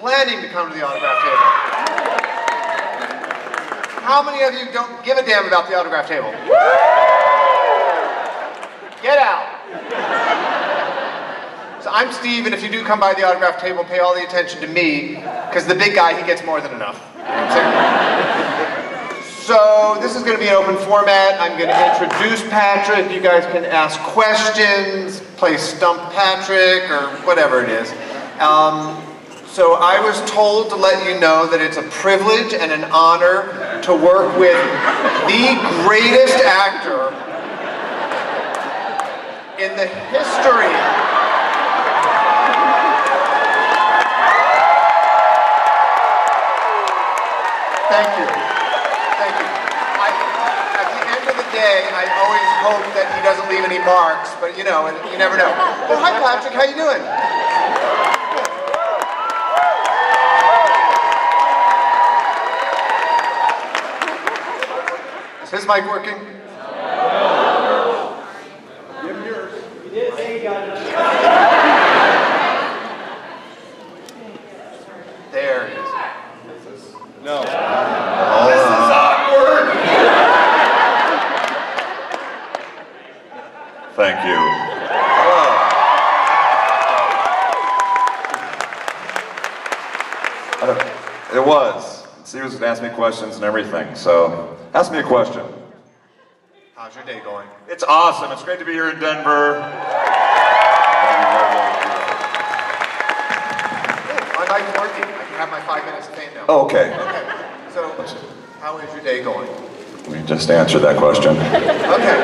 planning to come to the autograph table? How many of you don't give a damn about the autograph table? Get out. So I'm Steve, and if you do come by the autograph table, pay all the attention to me, because the big guy, he gets more than enough. You know what I'm saying? So this is going to be an open format. I'm going to introduce Patrick. You guys can ask questions, play Stump Patrick, or whatever it is. So I was told to let you know that it's a privilege and an honor to work with the greatest actor in the history Thank you. Thank you. At the end of the day, I always hope that he doesn't leave any marks, but you know, you never know. Well, hi Patrick, how you doing? Is his mic working? Give him yours. You did say you got it. There it is. No. This is awkward. Thank you. It was. Steve was going to ask me questions and everything, so ask me a question. How's your day going? It's awesome. It's great to be here in Denver. My mic's working. I can have my 5 minutes of fame now. Oh, okay. Okay. So, how is your day going? We just answered that question. Okay.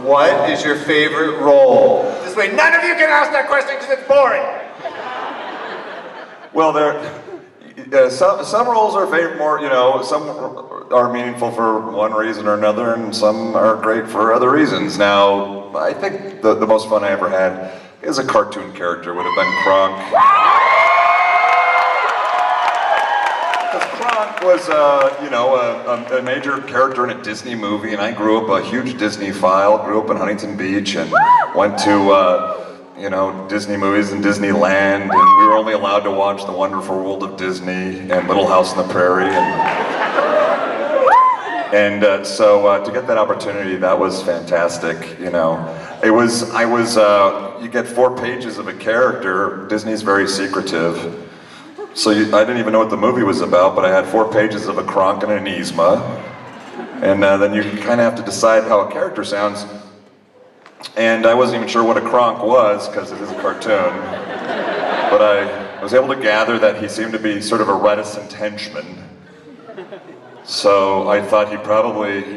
What is your favorite role? This way, none of you can ask that question because it's boring. Well, some roles are more, some are meaningful for one reason or another, and some are great for other reasons. Now, I think the most fun I ever had as a cartoon character would have been Kronk. Because Kronk was, a major character in a Disney movie, and I grew up a huge Disney file, grew up in Huntington Beach, and went to, Disney movies and Disneyland, and we were only allowed to watch The Wonderful World of Disney and Little House on the Prairie. So to get that opportunity, that was fantastic, you get 4 pages of a character. Disney's very secretive. So I didn't even know what the movie was about, but I had 4 pages of a Kronk and an Yzma. And then you kind of have to decide how a character sounds. And I wasn't even sure what a Kronk was, because it is a cartoon. But I was able to gather that he seemed to be sort of a reticent henchman. So I thought he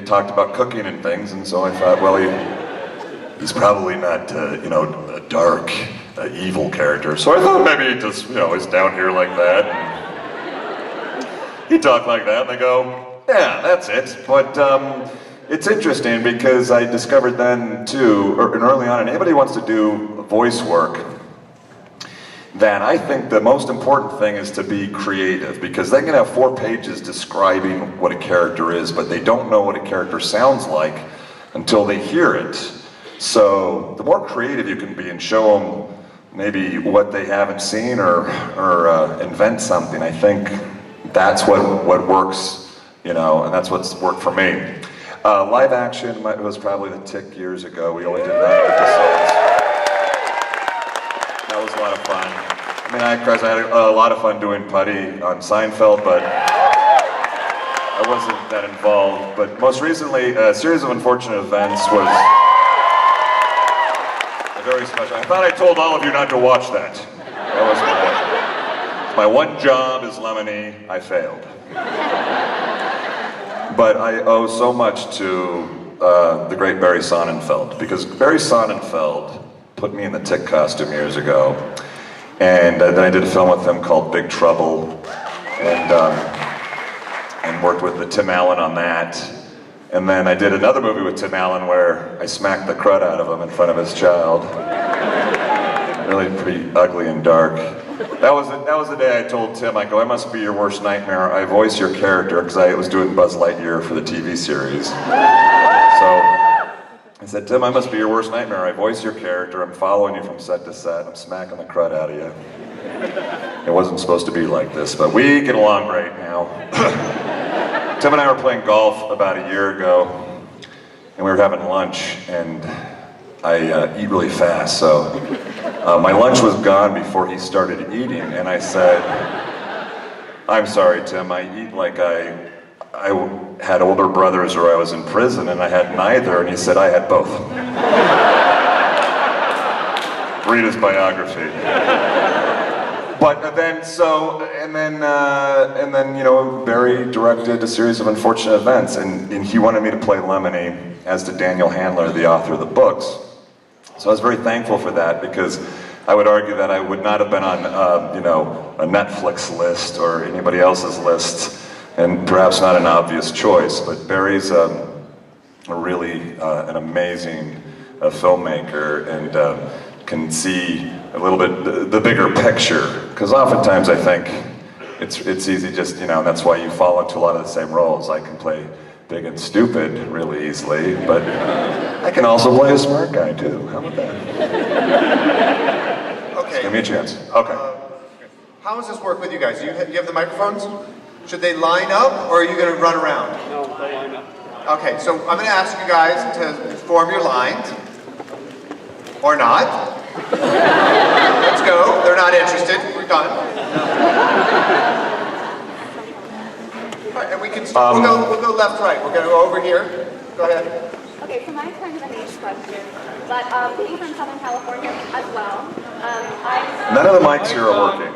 talked about cooking and things, and so I thought, well, he's probably not, a dark, evil character. So I thought maybe he just, is down here like that. And he talked like that, and they go, yeah, that's it. But it's interesting because I discovered then too, and early on, and anybody wants to do voice work, that I think the most important thing is to be creative, because they can have 4 pages describing what a character is, but they don't know what a character sounds like until they hear it. So the more creative you can be and show them maybe what they haven't seen or invent something, I think that's what works, and that's what's worked for me. Live action was probably the Tick years ago. We only did 9 episodes. That was a lot of fun. I mean, I had a lot of fun doing Putty on Seinfeld, but I wasn't that involved. But most recently, a series of unfortunate events was very special. I thought I told all of you not to watch that. That was my one job as Lemony. I failed. But I owe so much to the great Barry Sonnenfeld, because Barry Sonnenfeld put me in the Tick costume years ago, and then I did a film with him called Big Trouble, and worked with Tim Allen on that. And then I did another movie with Tim Allen where I smacked the crud out of him in front of his child. Really pretty ugly and dark. That was the day I told Tim, I go, I must be your worst nightmare. I voice your character, because I was doing Buzz Lightyear for the TV series. So I said, Tim, I must be your worst nightmare. I voice your character, I'm following you from set to set, I'm smacking the crud out of you. It wasn't supposed to be like this, but we get along great now. Tim and I were playing golf about a year ago, and we were having lunch, and I eat really fast, so my lunch was gone before he started eating, and I said, I'm sorry, Tim, I eat like I had older brothers or I was in prison, and I had neither, and he said, I had both. Read his biography. But then, you know, Barry directed a series of unfortunate events, and he wanted me to play Lemony, as did Daniel Handler, the author of the books. So I was very thankful for that, because I would argue that I would not have been on, you know, a Netflix list or anybody else's list, and perhaps not an obvious choice. But Barry's really an amazing filmmaker, and can see a little bit the bigger picture. Because oftentimes I think it's easy just, you know, that's why you fall into a lot of the same roles. I can play big and stupid really easily, but I can also play a smart guy too. How about that? Okay. Give me a chance. Okay. How does this work with you guys? Do you have the microphones? Should they line up, or are you going to run around? No, they'll line up. Okay, so I'm going to ask you guys to form your lines. Or not. Let's go. They're not interested. We're done. All right, and we can. We'll go left, right. We're going to go over here. Go ahead. Okay, so mine's kind of a niche question, but being from Southern California as well, None of the mics here are working.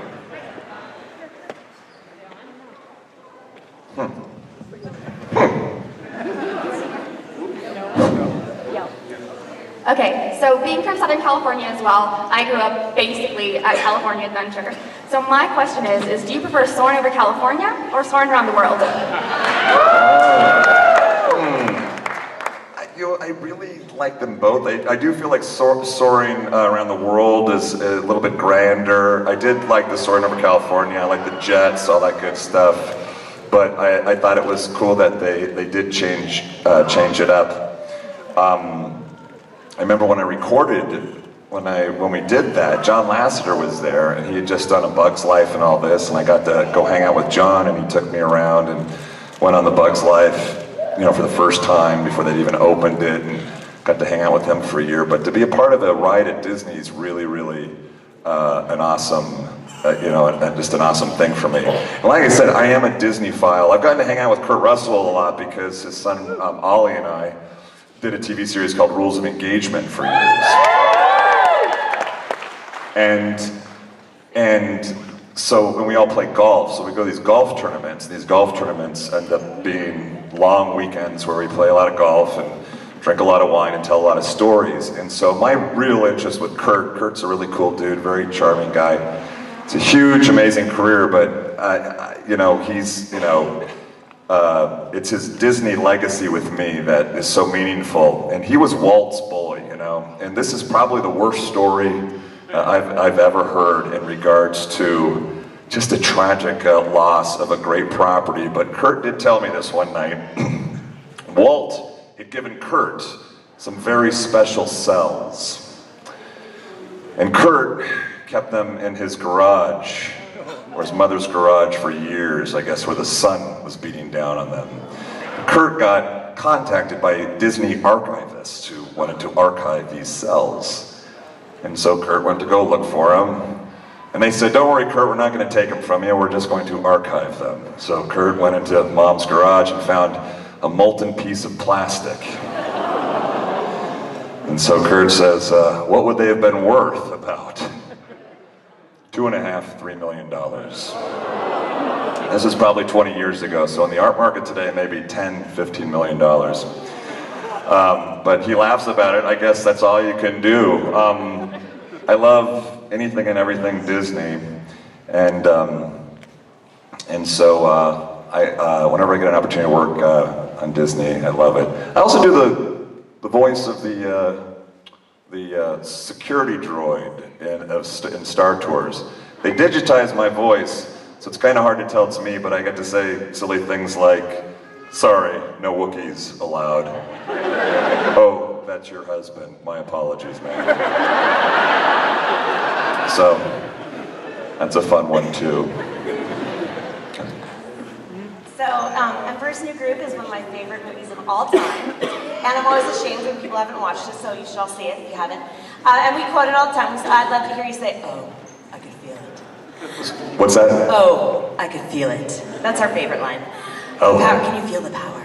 Okay, so being from Southern California as well, I grew up basically at California Adventure. So my question is do you prefer soaring over California or soaring around the world? I really like them both. I do feel like soaring around the world is a little bit grander. I did like the soaring over California. I like the jets, all that good stuff. But I thought it was cool that they did change it up. I remember when I recorded, when we did that, John Lasseter was there, and he had just done A Bug's Life and all this, and I got to go hang out with John, and he took me around and went on The Bug's Life, you know, for the first time before they'd even opened it, and got to hang out with him for a year. But to be a part of a ride at Disney is really, really an awesome, you know, just an awesome thing for me. And like I said, I am a Disney-phile. I've gotten to hang out with Kurt Russell a lot because his son Ollie and I did a TV series called Rules of Engagement for years. And so when we all play golf, so we go to these golf tournaments. These golf tournaments end up being long weekends where we play a lot of golf and drink a lot of wine and tell a lot of stories. And so my real interest with Kurt's a really cool dude, very charming guy. It's a huge, amazing career, but you know, he's, you know, it's his Disney legacy with me that is so meaningful. And he was Walt's boy, you know. And this is probably the worst story I've ever heard in regards to just a tragic loss of a great property. But Kurt did tell me this one night. Walt had given Kurt some very special cells. And Kurt kept them in his garage, or his mother's garage, for years, I guess, where the sun was beating down on them. Kurt got contacted by Disney archivists who wanted to archive these cells. And so Kurt went to go look for them. And they said, don't worry, Kurt, we're not going to take them from you, we're just going to archive them. So Kurt went into Mom's garage and found a molten piece of plastic. And so Kurt says, what would they have been worth? About $2.5, $3 million. This is probably 20 years ago, so in the art market today, maybe $10, $15 million. But he laughs about it. I guess that's all you can do. I love anything and everything Disney, and so whenever I get an opportunity to work on Disney, I love it. I also do the voice of the security droid in Star Tours. They digitize my voice, so it's kind of hard to tell it's me, but I get to say silly things like, sorry, no Wookiees allowed. Oh, that's your husband. My apologies, man. So, that's a fun one, too. So, Emperor's New Groove is one of my favorite movies of all time. And I'm always ashamed when people haven't watched it, so you should all see it if you haven't. And we quote it all the time, so I'd love to hear you say, "Oh, I could feel it." What's that? Oh, I could feel it. That's our favorite line. Oh. Power, can you feel the power?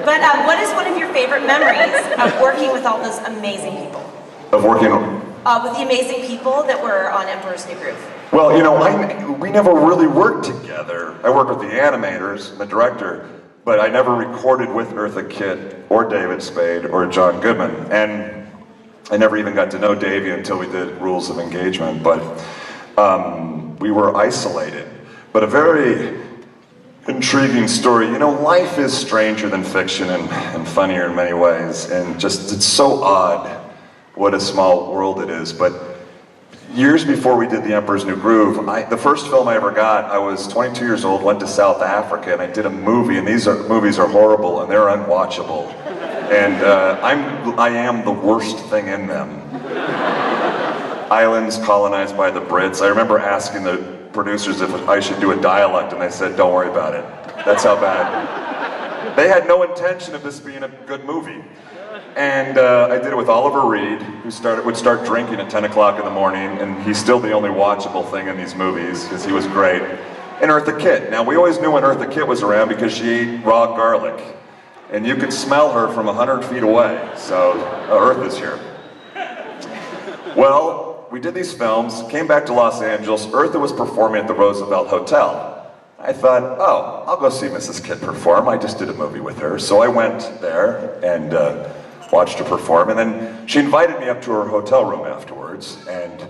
But what is one of your favorite memories of working with all those amazing people? Of working With the amazing people that were on Emperor's New Groove. Well, you know, we never really worked together. I worked with the animators, the director, but I never recorded with Eartha Kitt or David Spade or John Goodman. And I never even got to know Davey until we did Rules of Engagement, but we were isolated. But a very intriguing story. You know, life is stranger than fiction and funnier in many ways. And just, it's so odd what a small world it is. But years before we did The Emperor's New Groove, the first film I ever got, I was 22 years old, went to South Africa, and I did a movie, and movies are horrible, and they're unwatchable. And I am the worst thing in them. Islands colonized by the Brits. I remember asking the producers if I should do a dialect, and they said, "Don't worry about it." That's how bad. They had no intention of this being a good movie. And I did it with Oliver Reed, who would start drinking at 10 o'clock in the morning, and he's still the only watchable thing in these movies, because he was great. And Eartha Kitt. Now, we always knew when Eartha Kitt was around because she ate raw garlic. And you could smell her from 100 feet away, so Eartha's here. Well, we did these films, came back to Los Angeles. Eartha was performing at the Roosevelt Hotel. I thought, oh, I'll go see Mrs. Kitt perform. I just did a movie with her. So I went there and watched her perform, and then she invited me up to her hotel room afterwards, and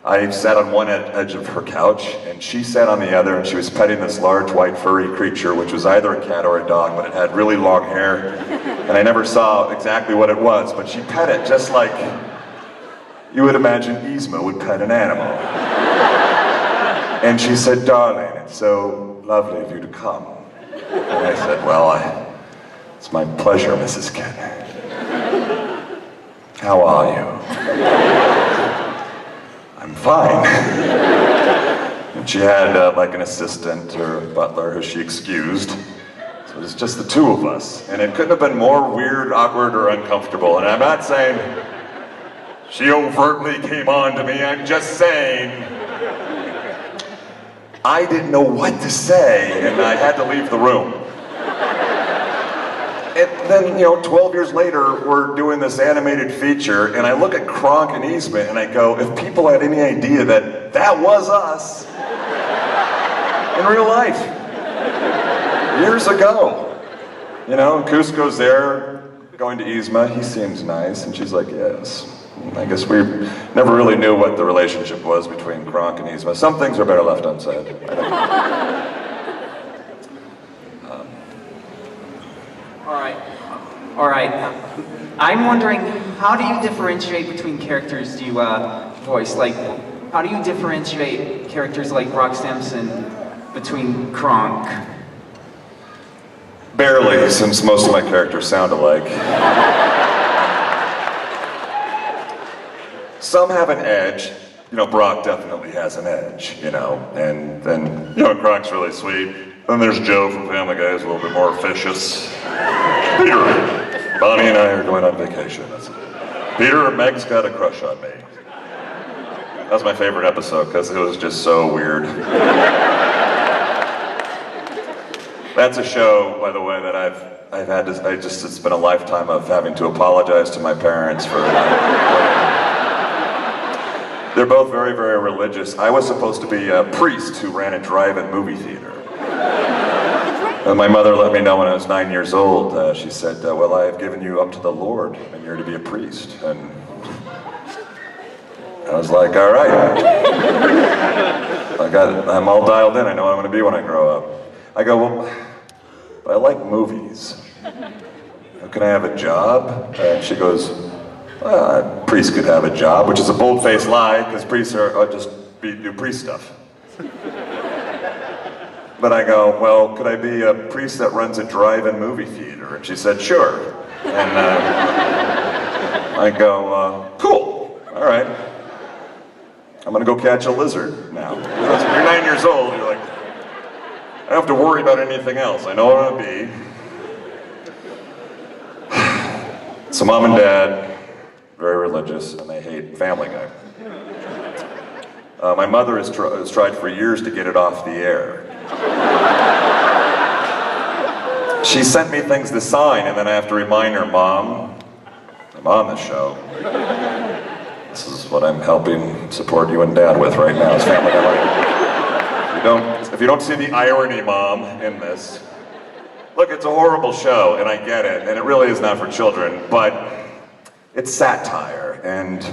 I sat on one edge of her couch, and she sat on the other, and she was petting this large white furry creature, which was either a cat or a dog, but it had really long hair, and I never saw exactly what it was, but she pet it just like you would imagine Yzma would pet an animal. And she said, "Darling, it's so lovely of you to come." And I said, "Well, it's my pleasure, Mrs. Kitt. How are you?" "I'm fine." And she had like an assistant or a butler who she excused. So it was just the two of us. And it couldn't have been more weird, awkward, or uncomfortable. And I'm not saying she overtly came on to me, I'm just saying I didn't know what to say, and I had to leave the room. And then, 12 years later, we're doing this animated feature, and I look at Kronk and Yzma, and I go, if people had any idea that was us in real life, years ago. Cusco's there, going to Yzma, he seems nice, and she's like, yes. And I guess we never really knew what the relationship was between Kronk and Yzma. Some things are better left unsaid, I think. All right. I'm wondering, how do you differentiate between characters you voice? Like, how do you differentiate characters like Brock Simpson between Kronk? Barely, since most of my characters sound alike. Some have an edge. Brock definitely has an edge, and then, Kronk's really sweet. Then there's Joe from Family Guy, who's a little bit more officious. Peter, Bonnie and I are going on vacation. That's it. Peter, Meg's got a crush on me. That was my favorite episode, because it was just so weird. That's a show, by the way, that I've had to, it's been a lifetime of having to apologize to my parents for They're both very, very religious. I was supposed to be a priest who ran a drive-in movie theater. And my mother let me know when I was 9 years old. She said, well, I have given you up to the Lord, and you're to be a priest. And I was like, all right. I'm all dialed in. I know what I'm going to be when I grow up. I go, well, but I like movies. Can I have a job? And she goes, a priest could have a job, which is a bold-faced lie, because priests are just do priest stuff. But I go, well, could I be a priest that runs a drive-in movie theater? And she said, sure. And I go, cool, all right. I'm gonna go catch a lizard now. You're 9 years old, you're like, I don't have to worry about anything else. I know what I'm gonna be. So mom and dad, very religious, and they hate Family Guy. My mother has tried for years to get it off the air. She sent me things to sign, and then I have to remind her, Mom, I'm on the show. This is what I'm helping support you and Dad with right now, is Family Guy. If you don't see the irony, Mom, in this, look, it's a horrible show, and I get it, and it really is not for children, but it's satire, and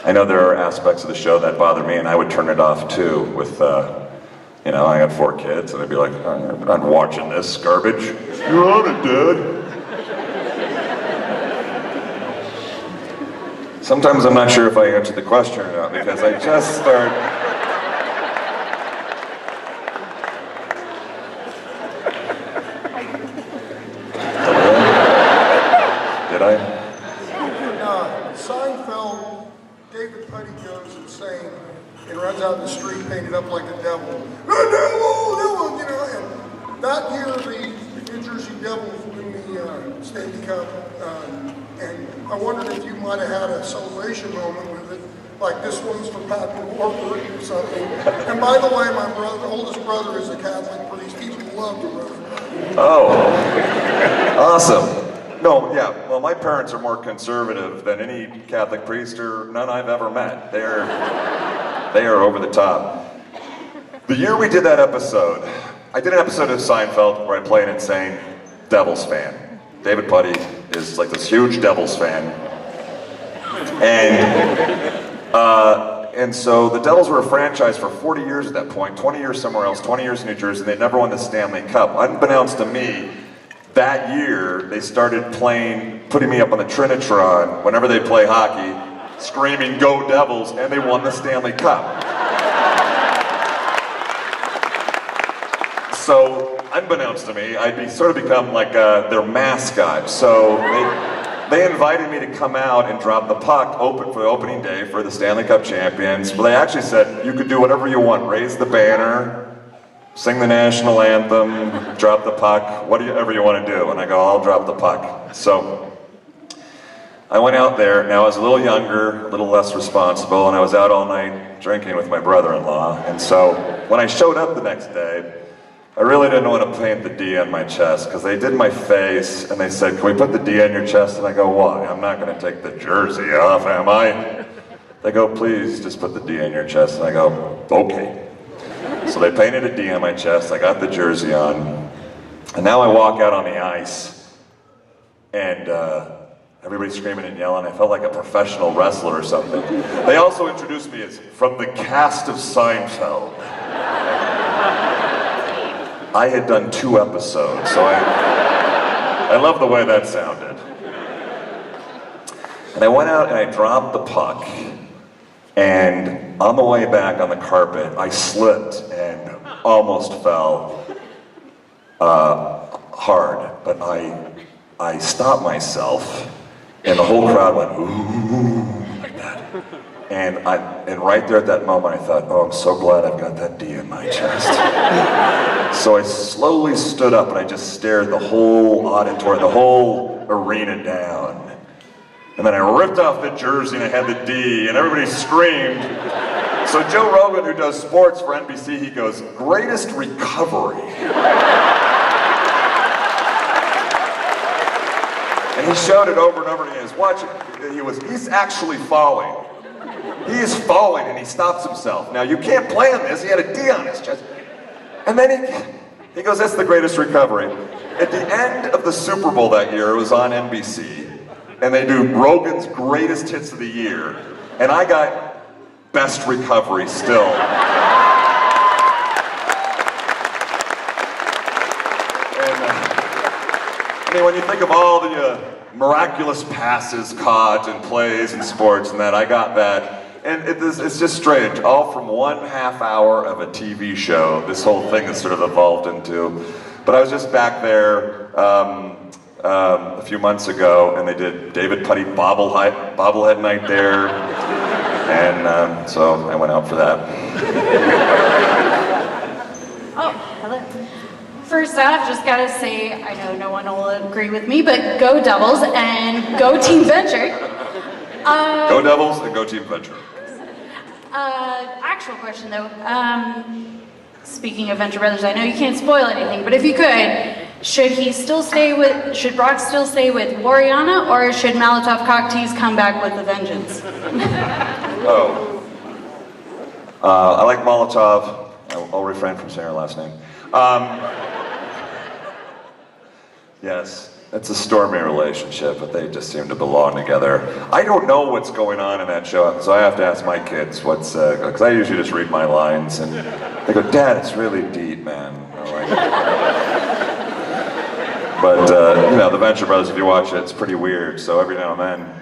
I know there are aspects of the show that bother me, and I would turn it off too with, I got 4 kids, and I'd be like, I'm not watching this garbage. You're on it, Dad. Sometimes I'm not sure if I answered the question or not, because I just start... Did I? Seinfeld, David Puddy goes insane and runs out in the street painted up like the devil. The devil, and that year the New Jersey Devils win the Stanley Cup, and I wondered if you might have had a celebration moment with it, like this one's for Patrick Warburton or something. And by the way, my oldest brother is a Catholic priest. He would love to run. Oh, awesome. No, yeah, well, my parents are more conservative than any Catholic priest or none I've ever met. They are over the top. The year we did that episode, I did an episode of Seinfeld where I play an insane Devils fan. David Puddy is like this huge Devils fan. And so the Devils were a franchise for 40 years at that point, 20 years somewhere else, 20 years in New Jersey, and they never won the Stanley Cup. Unbeknownst to me, that year, they started putting me up on the Trinitron whenever they play hockey, screaming, "Go Devils," and they won the Stanley Cup. So, unbeknownst to me, I'd sort of become like their mascot. So they invited me to come out and drop the puck for the opening day for the Stanley Cup champions. But they actually said, you could do whatever you want, raise the banner, sing the national anthem, drop the puck, whatever you want to do. And I go, I'll drop the puck. So I went out there. Now I was a little younger, a little less responsible, and I was out all night drinking with my brother-in-law. And so when I showed up the next day, I really didn't want to paint the D on my chest, because they did my face, and they said, can we put the D on your chest? And I go, why? I'm not going to take the jersey off, am I? They go, please, just put the D on your chest. And I go, okay. So they painted a D on my chest, I got the jersey on, and now I walk out on the ice, and everybody's screaming and yelling. I felt like a professional wrestler or something. They also introduced me as from the cast of Seinfeld. I had done 2 episodes, so I love the way that sounded. And I went out and I dropped the puck, and on the way back on the carpet, I slipped and almost fell hard, but I stopped myself, and the whole crowd went, ooh, like that. And right there at that moment, I thought, oh, I'm so glad I've got that D in my chest. So I slowly stood up and I just stared the whole auditorium, the whole arena down. And then I ripped off the jersey and I had the D, and everybody screamed. So Joe Rogan, who does sports for NBC, he goes, greatest recovery. And he shouted over and over again, he's actually falling. He is falling, and he stops himself. Now, you can't plan this. He had a D on his chest. And then he goes, that's the greatest recovery. At the end of the Super Bowl that year, it was on NBC, and they do Rogan's greatest hits of the year, and I got best recovery still. And when you think of all the miraculous passes caught and plays and sports and that, I got that And it's just strange. All from 1/2 hour of a TV show, this whole thing has sort of evolved into. But I was just back there a few months ago, and they did David Putty bobblehead night there, and so I went out for that. Oh, hello. First off, just gotta say, I know no one will agree with me, but go Devils and go Team Venture. Go Devils and go Team Venture. Actual question though. Speaking of Venture Brothers, I know you can't spoil anything, but if you could, should Brock still stay with Warriana, or should Molotov Cocktease come back with a vengeance? I like Molotov. I'll refrain from saying her last name. Yes, it's a stormy relationship, but they just seem to belong together. I don't know what's going on in that show, so I have to ask my kids because I usually just read my lines, and they go, "Dad, it's really deep, man." I'm like, but the Venture Brothers, if you watch it, it's pretty weird. So every now and then,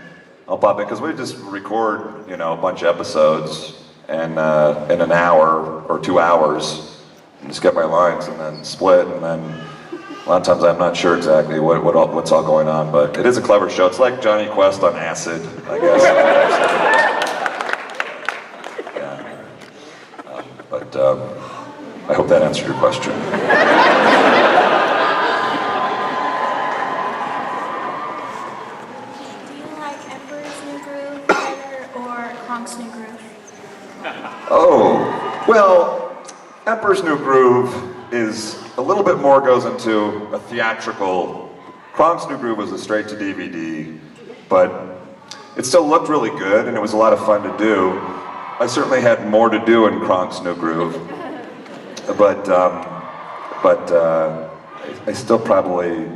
I'll pop in because we just record, a bunch of episodes, and in an hour or 2 hours, and just get my lines, and then split, and then. A lot of times I'm not sure exactly what's all going on, but it is a clever show. It's like Johnny Quest on acid, I guess. Yeah. But I hope that answered your question. Do you like Emperor's New Groove better or Kronks New Groove? Oh, well, Emperor's New Groove is a little bit more goes into a theatrical. Kronks New Groove was a straight to DVD, but it still looked really good and it was a lot of fun to do. I certainly had more to do in Kronks New Groove, but I still probably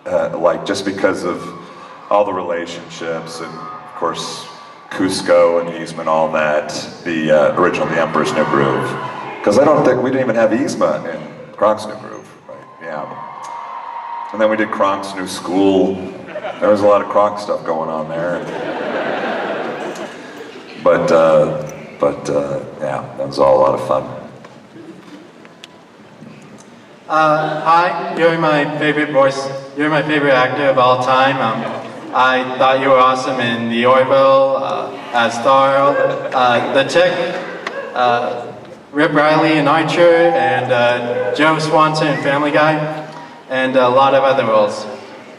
like, just because of all the relationships and of course Cusco and Yzma and all that, the original The Emperor's New Groove. Because I don't think we didn't even have Yzma in Kronks New Groove, right? Yeah. And then we did Kronks New School. There was a lot of Kronk stuff going on there. But yeah, that was all a lot of fun. Hi, you're my favorite voice. You're my favorite actor of all time. I thought you were awesome in The Orville, as Thor, The Tick, Rip Riley in Archer, and Joe Swanson in Family Guy, and a lot of other roles.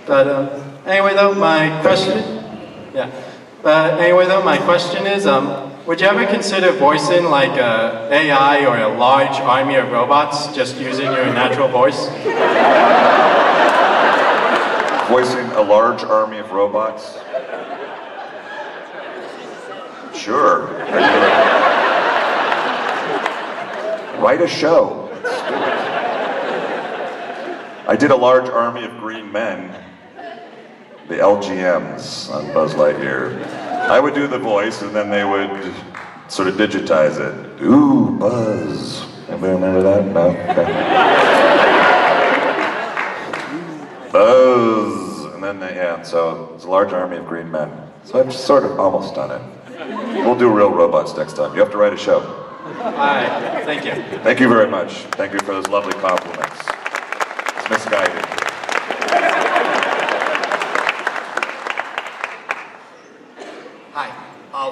But anyway, though, my question is, would you ever consider voicing like a AI or a large army of robots, just using your natural voice? Voicing a large army of robots? Sure. Write a show. Let's do it. I did a large army of green men, the LGMs on Buzz Lightyear. I would do the voice and then they would sort of digitize it. Ooh, Buzz. Anybody remember that? No? Okay. Buzz. And then so it's a large army of green men. So I've sort of almost done it. We'll do real robots next time. You have to write a show. All right, thank you. Thank you very much. Thank you for those lovely compliments. It's misguided. Hi.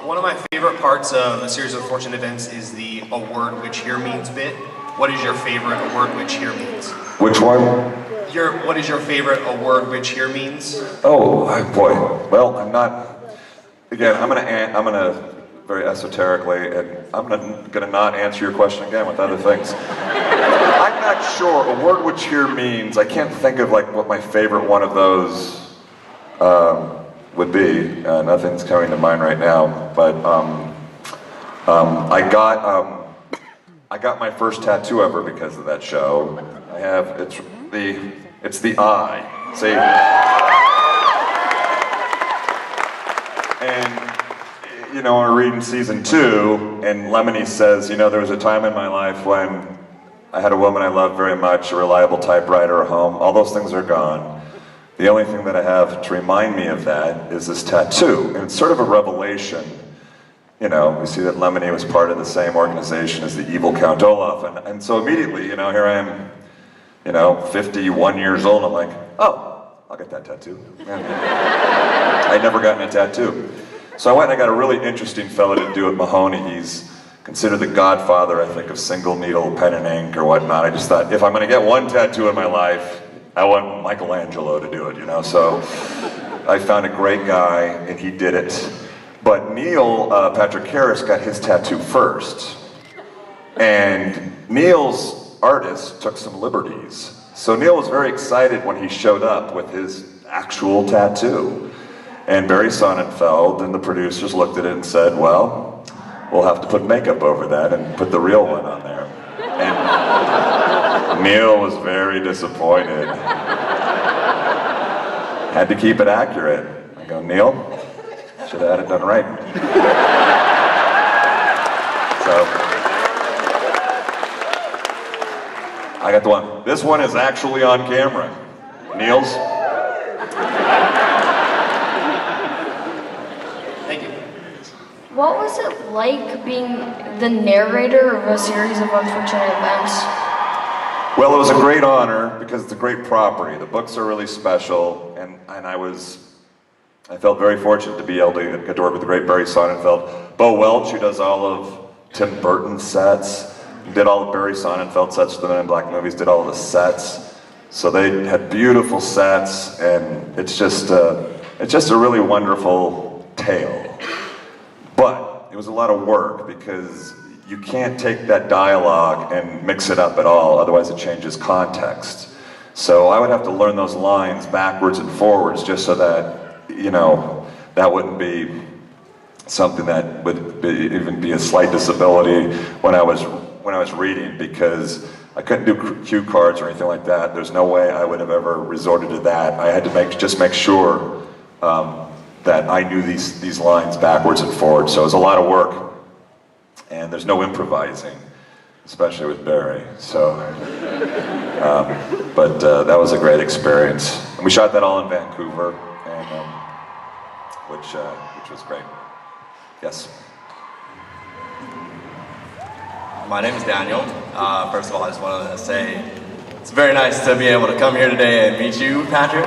One of my favorite parts of a series of fortunate events is the "a word which here means" bit. What is your favorite "a word which here means"? Which one? What is your favorite "a word which here means"? Oh, boy. Well, I'm not. Again, I'm gonna very esoterically, and I'm gonna not answer your question again with other things. I'm not sure. A word which here means. I can't think of like what my favorite one of those would be. Nothing's coming to mind right now. But I got my first tattoo ever because of that show. It's the eye. See. And we're reading season 2, and Lemony says, there was a time in my life when I had a woman I loved very much, a reliable typewriter, a home. All those things are gone. The only thing that I have to remind me of that is this tattoo. And it's sort of a revelation we see that Lemony was part of the same organization as the evil Count Olaf, and so immediately, here I am, 51 years old, I'm like, oh, I'll get that tattoo. I'd never gotten a tattoo. So I went and I got a really interesting fellow to do it, Mahoney. He's considered the godfather, I think, of single needle pen and ink or whatnot. I just thought, if I'm gonna get one tattoo in my life, I want Michelangelo to do it, So I found a great guy and he did it. But Neil Patrick Harris got his tattoo first. And Neil's artist took some liberties. So Neil was very excited when he showed up with his actual tattoo. And Barry Sonnenfeld and the producers looked at it and said, well, we'll have to put makeup over that and put the real one on there. And Neil was very disappointed. Had to keep it accurate. I go, Neil, should have had it done right. So, I got the one. This one is actually on camera. Neil's. Thank you. What was it like being the narrator of a series of unfortunate events? Well, it was a great honor because it's a great property. The books are really special, and I felt very fortunate to be able to get to work with the great Barry Sonnenfeld. Bo Welch, who does all of Tim Burton's sets, did all of Barry Sonnenfeld sets for the Men in Black movies, did all of the sets. So they had beautiful sets, and it's just a really wonderful tale. But it was a lot of work because you can't take that dialogue and mix it up at all, otherwise it changes context. So I would have to learn those lines backwards and forwards just so that, that wouldn't be something that would even be a slight disability when I was reading, because I couldn't do cue cards or anything like that. There's no way I would have ever resorted to that. I had to just make sure that I knew these lines backwards and forwards. So it was a lot of work, and there's no improvising, especially with Barry. So, but that was a great experience. And we shot that all in Vancouver, and which was great. Yes. My name is Daniel. First of all, I just wanted to say it's very nice to be able to come here today and meet you, Patrick.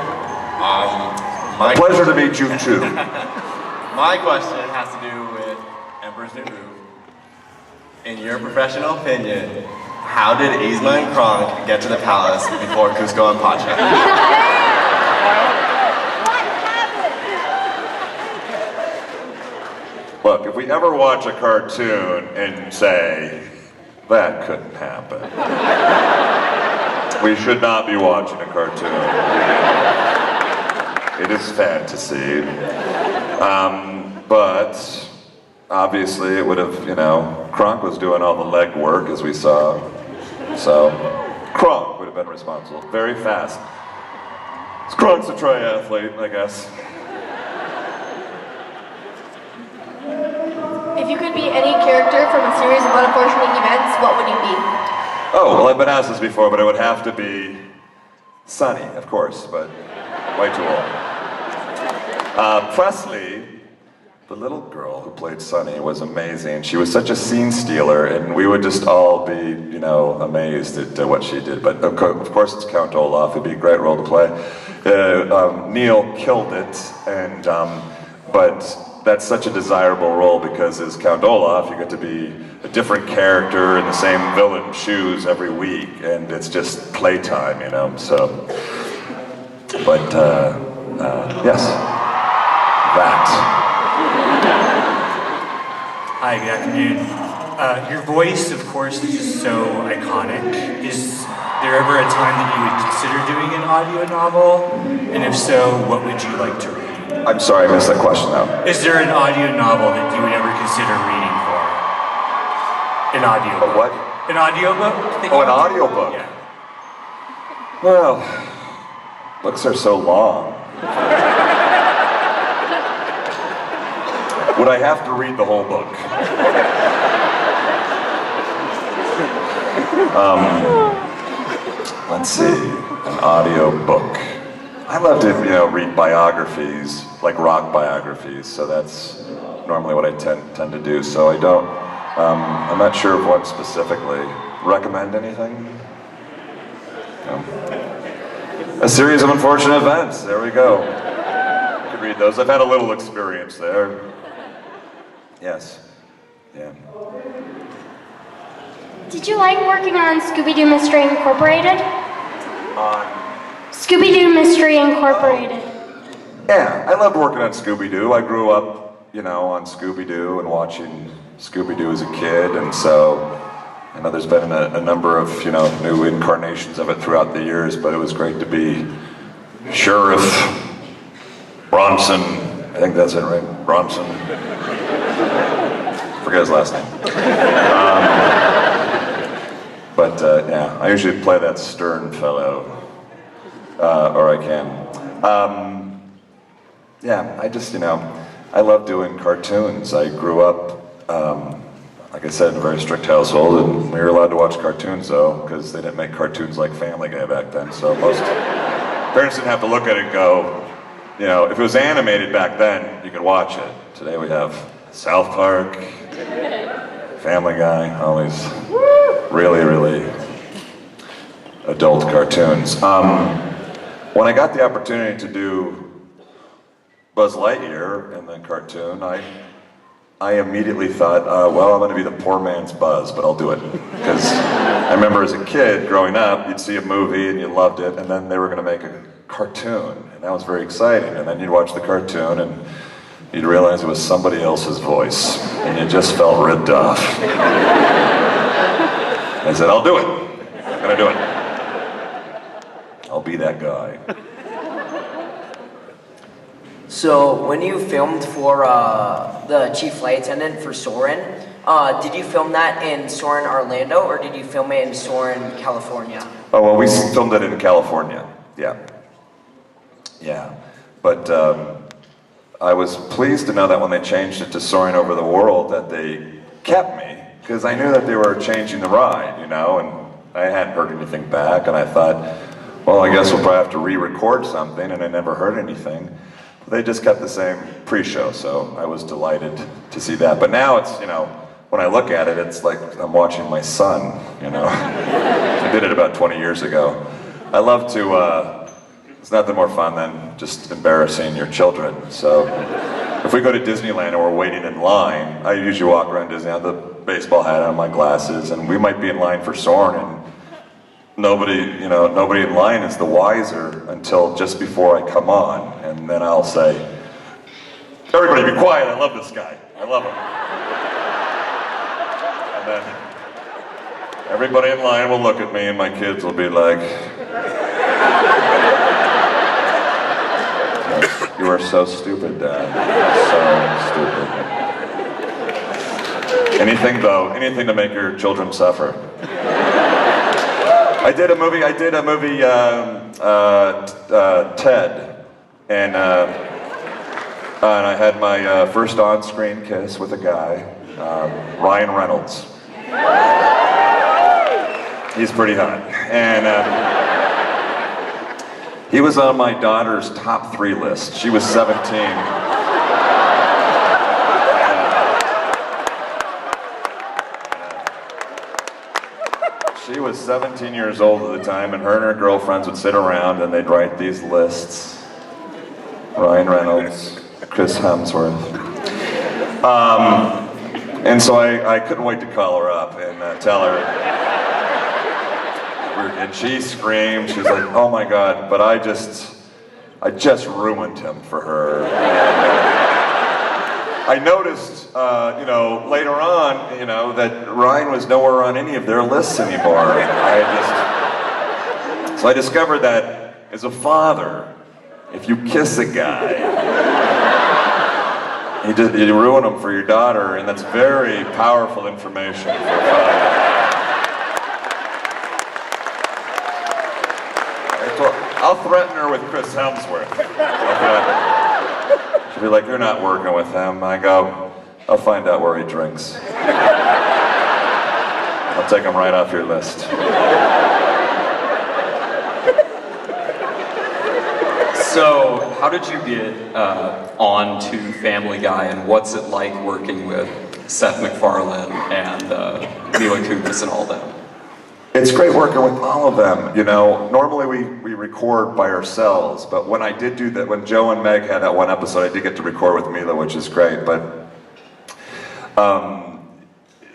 My pleasure to meet you too. My question has to do with Emperor's New Groove. In your professional opinion, how did Yzma and Kronk get to the palace before Kuzco and Pacha? Look, if we ever watch a cartoon and say, that couldn't happen, we should not be watching a cartoon. It is fantasy. But obviously it would have, Kronk was doing all the leg work as we saw. So Kronk would have been responsible. Very fast. Kronk's a triathlete, I guess. If you could be any character from a series of unfortunate events, what would you be? Oh, well, I've been asked this before, but it would have to be Sunny, of course, but way too old. Presley, the little girl who played Sunny, was amazing. She was such a scene stealer, and we would just all be, amazed at what she did. But of course, it's Count Olaf. It'd be a great role to play. Neil killed it, and but that's such a desirable role because as Count Olaf, you get to be a different character in the same villain shoes every week, and it's just playtime, so. But, yes, that. Hi, good afternoon. Your voice, of course, is just so iconic. Is there ever a time that you would consider doing an audio novel? And if so, what would you like to read? I'm sorry, I missed that question now. Is there an audio novel that you would ever consider reading for? An audio book. What? An audiobook? Oh, an audiobook? Yeah. Well, books are so long. Would I have to read the whole book? Let's see, an audiobook. I love to, read biographies, like rock biographies, so that's normally what I tend to do, so I don't, I'm not sure of one specifically. Recommend anything? No. A series of unfortunate events, there we go. You could read those, I've had a little experience there. Yes, yeah. Did you like working on Scooby-Doo Mystery Incorporated? On? Scooby-Doo Mystery Incorporated. Yeah, I loved working on ScoobyDoo. I grew up, on ScoobyDoo and watching ScoobyDoo as a kid, and so I know there's been a number of, new incarnations of it throughout the years, but it was great to be Sheriff Bronson. I think that's it, right? Bronson. Forget his last name. Yeah, I usually play that stern fellow, or I can. Yeah, I just, I love doing cartoons. I grew up, like I said, in a very strict household, and we were allowed to watch cartoons, though, because they didn't make cartoons like Family Guy back then, so most parents didn't have to look at it and go, if it was animated back then, you could watch it. Today we have South Park, Family Guy, all these really, really adult cartoons. When I got the opportunity to do Buzz Lightyear in the cartoon, I immediately thought, well, I'm going to be the poor man's Buzz, but I'll do it. Because I remember as a kid growing up, you'd see a movie and you loved it, and then they were going to make a cartoon, and that was very exciting. And then you'd watch the cartoon and you'd realize it was somebody else's voice, and you just felt ripped off. I said, I'll do it. I'm going to do it. I'll be that guy. So when you filmed for the chief flight attendant for Soarin, did you film that in Soarin, Orlando, or did you film it in Soarin, California? Oh, well, we filmed it in California, yeah. Yeah, but I was pleased to know that when they changed it to Soarin' Over the World that they kept me, because I knew that they were changing the ride, and I hadn't heard anything back, and I thought, well, I guess we'll probably have to re-record something, and I never heard anything. They just kept the same pre-show, so I was delighted to see that. But now it's, when I look at it, it's like I'm watching my son, I did it about 20 years ago. I love to, it's nothing more fun than just embarrassing your children. So if we go to Disneyland and we're waiting in line, I usually walk around Disney, I have the baseball hat on, my glasses, and we might be in line for Soarin', and nobody in line is the wiser until just before I come on, and then I'll say, everybody be quiet, I love this guy, I love him. And then everybody in line will look at me and my kids will be like, you are so stupid, Dad, so stupid. Anything to make your children suffer. I did a movie, Ted, and I had my first on-screen kiss with a guy, Ryan Reynolds. He's pretty hot, and he was on my daughter's top 3 list. She was 17. She was 17 years old at the time, and her girlfriends would sit around and they'd write these lists. Ryan Reynolds, Chris Hemsworth. And so I couldn't wait to call her up and tell her. And she screamed, she was like, oh my God, but I just ruined him for her. I noticed, later on, that Ryan was nowhere on any of their lists anymore. So I discovered that as a father, if you kiss a guy, you ruin him for your daughter, and that's very powerful information for a father. I'll threaten her with Chris Hemsworth. She'll be like, you're not working with him. I go, I'll find out where he drinks. I'll take him right off your list. So, how did you get on to Family Guy, and what's it like working with Seth MacFarlane and Mila Kunis and all them? It's great working with all of them. You know, normally we record by ourselves, but when I did do that, when Joe and Meg had that one episode, I did get to record with Mila, which is great. But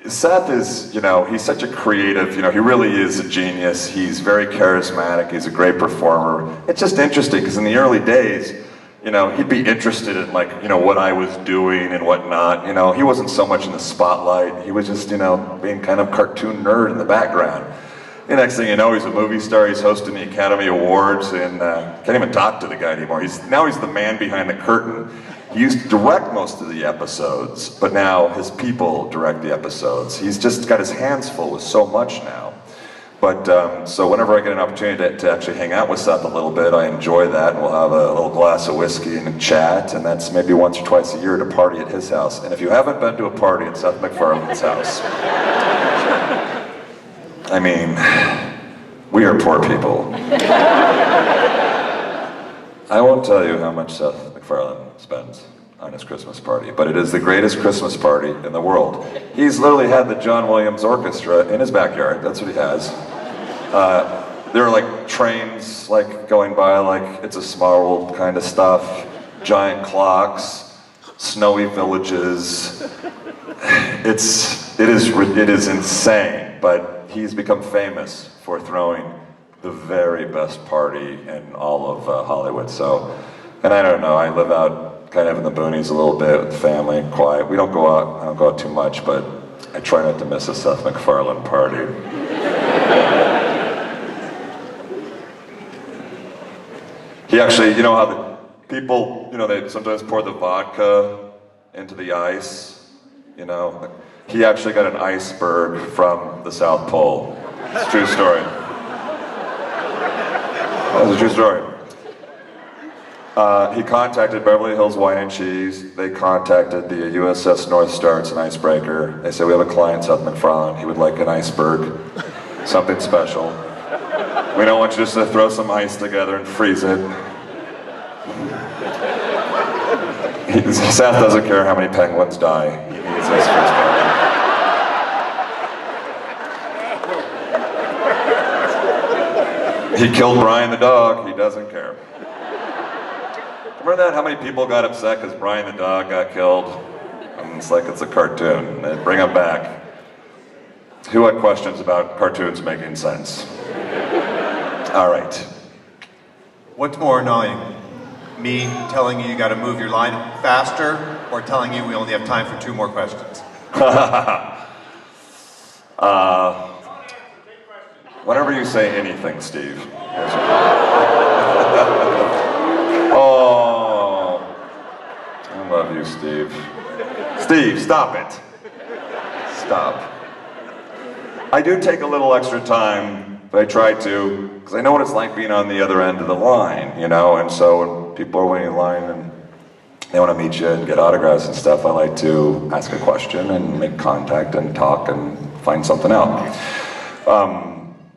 Seth is, you know, he's such a creative, you know, he really is a genius. He's very charismatic. He's a great performer. It's just interesting because in the early days, you know, he'd be interested in, like, you know, what I was doing and whatnot. You know, he wasn't so much in the spotlight. He was just, you know, being kind of cartoon nerd in the background. The next thing you know, he's a movie star. He's hosting the Academy Awards and can't even talk to the guy anymore. Now he's the man behind the curtain. He used to direct most of the episodes, but now his people direct the episodes. He's just got his hands full with so much now. But so whenever I get an opportunity to actually hang out with Seth a little bit, I enjoy that, and we'll have a little glass of whiskey and chat, and that's maybe once or twice a year to party at his house. And if you haven't been to a party at Seth MacFarlane's house, I mean, we are poor people. I won't tell you how much Seth MacFarlane spends on his Christmas party, but it is the greatest Christmas party in the world. He's literally had the John Williams Orchestra in his backyard. That's what he has. There are like trains like going by, like It's a Small World kind of stuff, giant clocks, snowy villages. It is insane, but he's become famous for throwing the very best party in all of Hollywood. So, and I don't know, I live out kind of in the boonies a little bit with the family, quiet. We don't go out, I don't go out too much, but I try not to miss a Seth MacFarlane party. He actually, you know how the people, you know, they sometimes pour the vodka into the ice, you know? He actually got an iceberg from the South Pole. It's a true story. That's a true story. He contacted Beverly Hills Wine and Cheese. They contacted the USS North Star. It's an icebreaker. They said, we have a client, Seth MacFarlane. He would like an iceberg, something special. We don't want you just to throw some ice together and freeze it. Seth doesn't care how many penguins die. He needs this for his party. He killed Brian the dog. He doesn't care. Remember that? How many people got upset because Brian the dog got killed? And it's like it's a cartoon. They bring him back. Who had questions about cartoons making sense? All right. What's more annoying? Me telling you gotta move your line faster, or telling you we only have time for 2 more questions? Whenever you say anything, Steve. Oh, I love you, Steve. Steve, stop it. Stop. I do take a little extra time, but I try to, because I know what it's like being on the other end of the line, you know, and so when people are waiting in line and they want to meet you and get autographs and stuff, I like to ask a question and make contact and talk and find something out.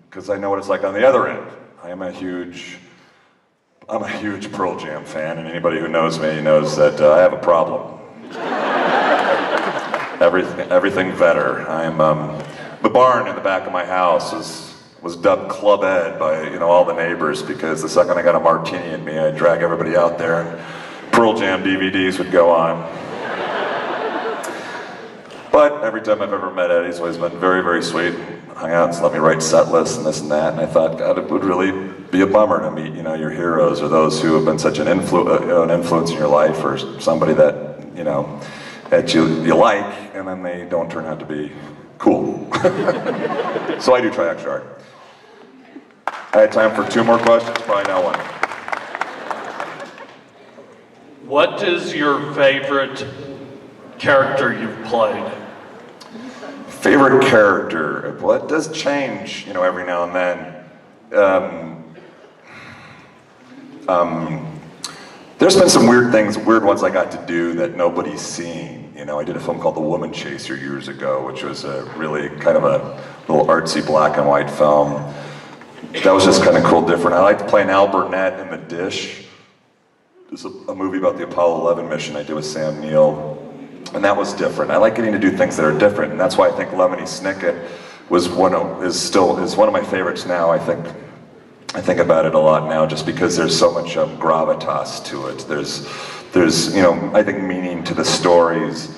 Because I know what it's like on the other end. I'm a huge Pearl Jam fan, and anybody who knows me knows that I have a problem. Everything better. The barn in the back of my house was dubbed Club Ed by, you know, all the neighbors, because the second I got a martini in me, I'd drag everybody out there and Pearl Jam DVDs would go on. But every time I've ever met Ed, he's always been very, very sweet. Hung out and let me write set lists and this and that. And I thought, God, it would really be a bummer to meet, you know, your heroes or those who have been such an influence in your life, or somebody that, you know, that you like, and then they don't turn out to be cool. So I do try extra hard. I had time for 2 more questions, probably now 1. What is your favorite character you've played? Favorite character? Well, it does change, you know, every now and then. There's been some weird ones I got to do that nobody's seen. You know, I did a film called The Woman Chaser years ago, which was a really kind of a little artsy black and white film. That was just kind of cool, different. I liked playing Al Burnett in The Dish. There's a movie about the Apollo 11 mission I did with Sam Neill, and that was different. I like getting to do things that are different, and that's why I think Lemony Snicket is one of my favorites now. I think about it a lot now, just because there's so much gravitas to it. There's I think meaning to the stories,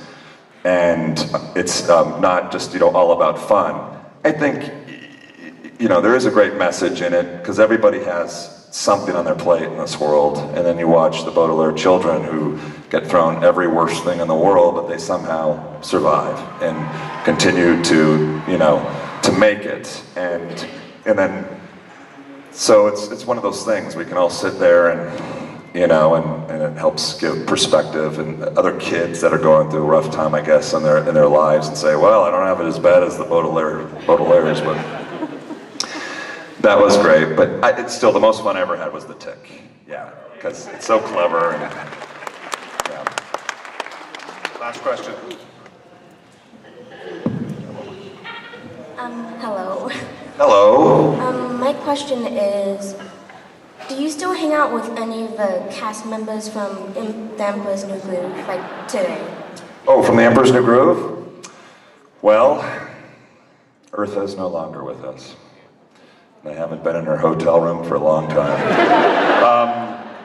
and it's not just all about fun. I think there is a great message in it, because everybody has something on their plate in this world, and then you watch the Baudelaire children who get thrown every worst thing in the world, but they somehow survive and continue to to make it, and then so it's one of those things we can all sit there and and it helps give perspective, and other kids that are going through a rough time, I guess, in their lives, and say, well, I don't have it as bad as the Baudelaires, but that was great. But it's still the most fun I ever had was The Tick. Yeah, because it's so clever. And, yeah. Last question. Hello. Hello. My question is, do you still hang out with any of the cast members from The Emperor's New Groove, like today? Oh, from The Emperor's New Groove? Well, Eartha is no longer with us. I haven't been in her hotel room for a long time.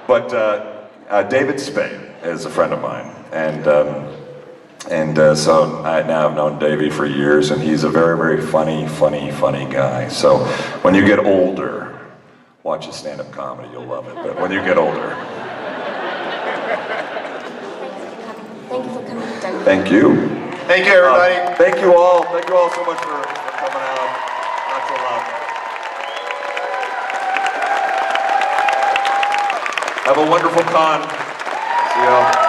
But David Spade is a friend of mine, and so I now have known Davey for years, and he's a very, very funny guy. So when you get older, watch his stand-up comedy, you'll love it. But when you get older. Thank you for coming to Denver. Thank you. Thank you, everybody. Thank you all. Thank you all so much for coming out. Lots of love. Have a wonderful con. See y'all.